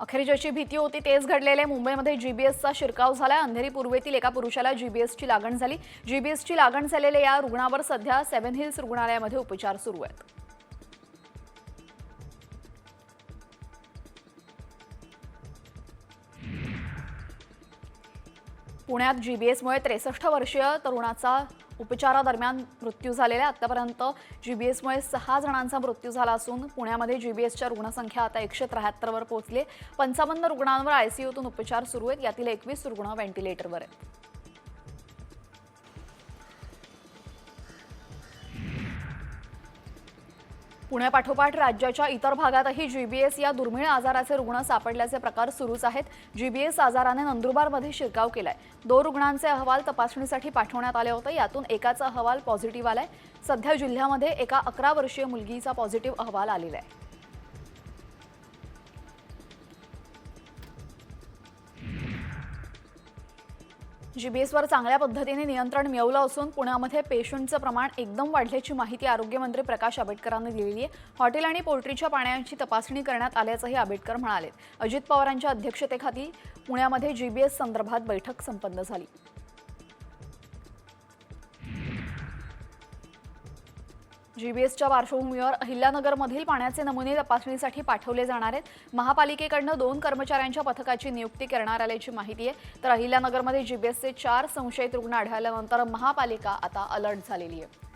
अखेर ज्याची भीती होती तेच घडलेले। मुंबईमध्ये जीबीएसचा शिरकाव झाला। अंधेरी पूर्वेतील एका पुरुषाला जीबीएसची लागण झाली। जीबीएसची लागण झालेल्या या रुग्णावर सध्या सेव्हन हिल्स रुग्णालयामध्ये उपचार सुरू आहेत। पुण्यात जीबीएसमुळे 63 वर्षीय तरुणाचा उपचारादरम्यान मृत्यू झालेला आहे। आतापर्यंत जीबीएसमुळे 6 जणांचा मृत्यू झाला असून पुण्यामध्ये जीबीएसच्या रुग्णसंख्या आता 173 वर पोहोचली। 55 रुग्णांवर आयसीयूतून उपचार सुरू आहेत। यातील 21 रुग्ण व्हेंटिलेटरवर आहेत। पुण्यापाठोपाठ राज्याच्या इतर भागातही जीबीएस या दुर्मिळ आजाराचे रुग्ण सापडल्याचे प्रकार सुरूच आहेत। जीबीएस आजाराने नंदुरबारमध्ये शिरकाव केलाय। 2 रुग्णांचे अहवाल तपासणीसाठी पाठवण्यात आले होते। यातून एकाचा अहवाल पॉझिटिव्ह आलाय। सध्या जिल्ह्यामध्ये एका 11 वर्षीय मुलगीचा पॉझिटिव्ह अहवाल आलेला आहे। जीबीएसवर चांगल्या पद्धतीने नियंत्रण मिळवलं असून पुण्यामध्ये पेशंटचं प्रमाण एकदम वाढल्याची माहिती आरोग्यमंत्री प्रकाश आंबेडकरांनी दिलेली आहे। हॉटेल आणि पोल्ट्रीच्या पाण्याची तपासणी करण्यात आल्याचंही आंबेडकर म्हणाले। अजित पवारांच्या अध्यक्षतेखाली पुण्यामध्ये जीबीएस संदर्भात बैठक संपन्न झाली। जीबीएसच्या पार्श्वभूमीवर अहिल्यानगरमधील पाण्याचे नमुने तपासणीसाठी पाठवले जाणार आहेत। महापालिकेकडून 2 कर्मचाऱ्यांच्या पथकाची नियुक्ती करण्यात आल्याची माहिती आहे। तर अहिल्यानगरमध्ये जीबीएसचे 4 संशयित रुग्ण आढळल्यानंतर महापालिका आता अलर्ट झालेली आहे।